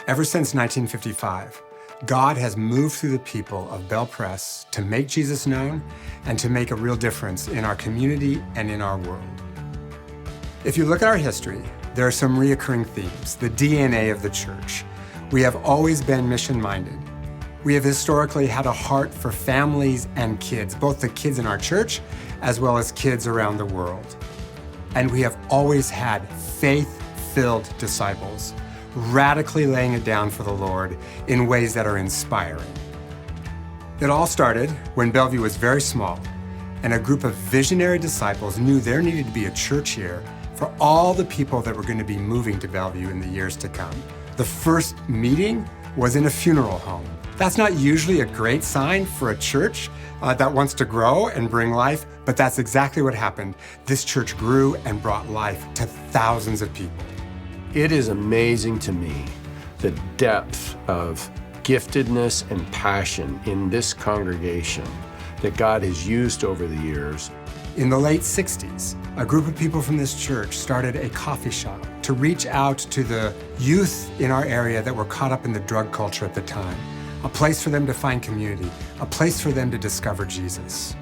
Ever since 1955, God has moved through the people of BelPres to make Jesus known and to make a real difference in our community and in our world. If you look at our history, there are some reoccurring themes, the DNA of the church. We have always been mission-minded. We have historically had a heart for families and kids, both the kids in our church as well as kids around the world. And we have always had faith-filled disciples, radically laying it down for the Lord in ways that are inspiring. It all started when Bellevue was very small, and a group of visionary disciples knew there needed to be a church here for all the people that were going to be moving to Bellevue in the years to come. The first meeting was in a funeral home. That's not usually a great sign for a church that wants to grow and bring life, but that's exactly what happened. This church grew and brought life to thousands of people. It is amazing to me the depth of giftedness and passion in this congregation that God has used over the years. In the late 60s, a group of people from this church started a coffee shop to reach out to the youth in our area that were caught up in the drug culture at the time. A place for them to find community, a place for them to discover Jesus.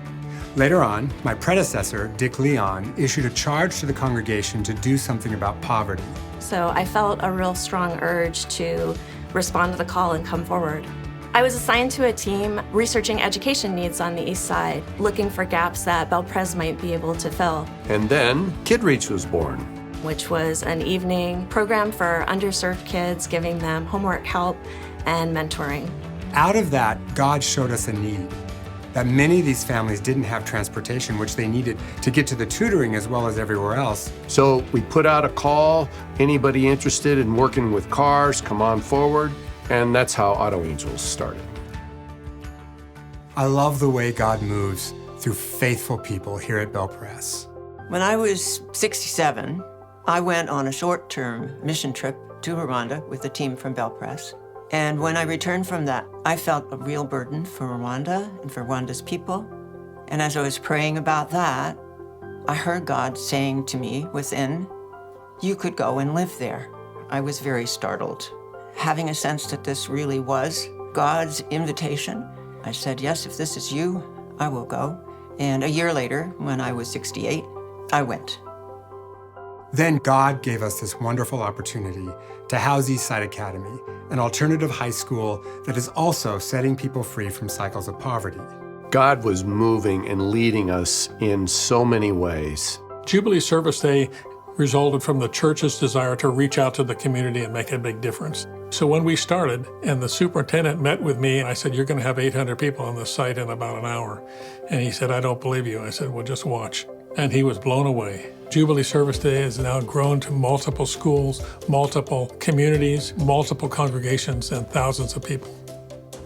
Later on, my predecessor, Dick Leon, issued a charge to the congregation to do something about poverty. So I felt a real strong urge to respond to the call and come forward. I was assigned to a team researching education needs on the East Side, looking for gaps that BelPres might be able to fill. And then Kidreach was born, which was an evening program for underserved kids, giving them homework help and mentoring. Out of that, God showed us a need, that many of these families didn't have transportation, which they needed to get to the tutoring as well as everywhere else. So we put out a call, anybody interested in working with cars, come on forward, and that's how Auto Angels started. I love the way God moves through faithful people here at BelPres. When I was 67, I went on a short-term mission trip to Rwanda with a team from BelPres. And when I returned from that, I felt a real burden for Rwanda and for Rwanda's people. And as I was praying about that, I heard God saying to me within, "You could go and live there." I was very startled, having a sense that this really was God's invitation. I said, "Yes, if this is you, I will go." And a year later, when I was 68, I went. Then God gave us this wonderful opportunity to house Eastside Academy, an alternative high school that is also setting people free from cycles of poverty. God was moving and leading us in so many ways. Jubilee Service Day resulted from the church's desire to reach out to the community and make a big difference. So when we started and the superintendent met with me, and I said, "You're going to have 800 people on the site in about an hour." And he said, "I don't believe you." I said, "Well, just watch." And he was blown away. Jubilee Service Day has now grown to multiple schools, multiple communities, multiple congregations, and thousands of people.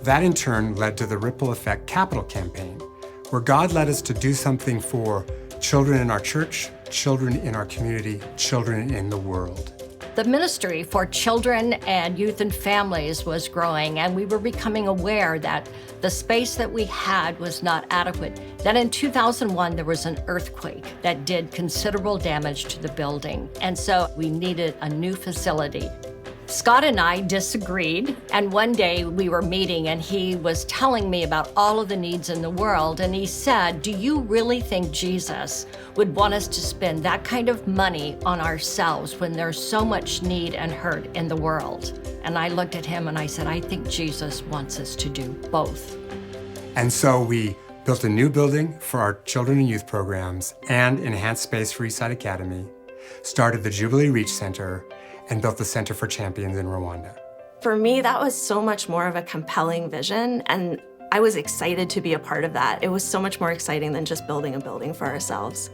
That in turn led to the Ripple Effect Capital Campaign, where God led us to do something for children in our church, children in our community, children in the world. The ministry for children and youth and families was growing, and we were becoming aware that the space that we had was not adequate. Then in 2001, there was an earthquake that did considerable damage to the building, and so we needed a new facility. Scott and I disagreed, and one day we were meeting and he was telling me about all of the needs in the world, and he said, "Do you really think Jesus would want us to spend that kind of money on ourselves when there's so much need and hurt in the world?" And I looked at him and I said, "I think Jesus wants us to do both." And so we built a new building for our children and youth programs and enhanced space for Eastside Academy, started the Jubilee Reach Center, and built the Center for Champions in Rwanda. For me, that was so much more of a compelling vision, and I was excited to be a part of that. It was so much more exciting than just building a building for ourselves.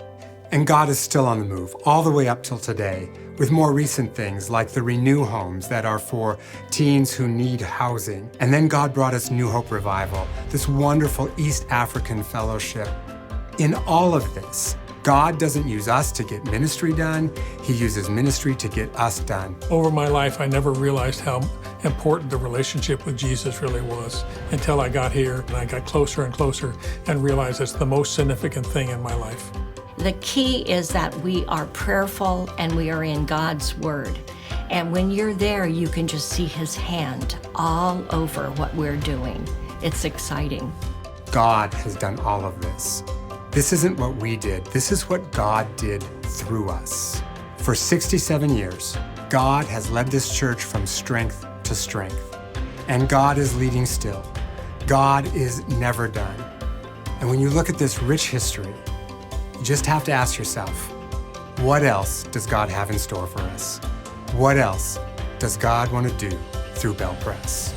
And God is still on the move, all the way up till today, with more recent things like the Renew homes that are for teens who need housing. And then God brought us New Hope Revival, this wonderful East African fellowship. In all of this, God doesn't use us to get ministry done. He uses ministry to get us done. Over my life, I never realized how important the relationship with Jesus really was until I got here and I got closer and closer and realized it's the most significant thing in my life. The key is that we are prayerful and we are in God's Word. And when you're there, you can just see his hand all over what we're doing. It's exciting. God has done all of this. This isn't what we did. This is what God did through us. For 67 years, God has led this church from strength to strength. And God is leading still. God is never done. And when you look at this rich history, you just have to ask yourself, what else does God have in store for us? What else does God want to do through BelPres?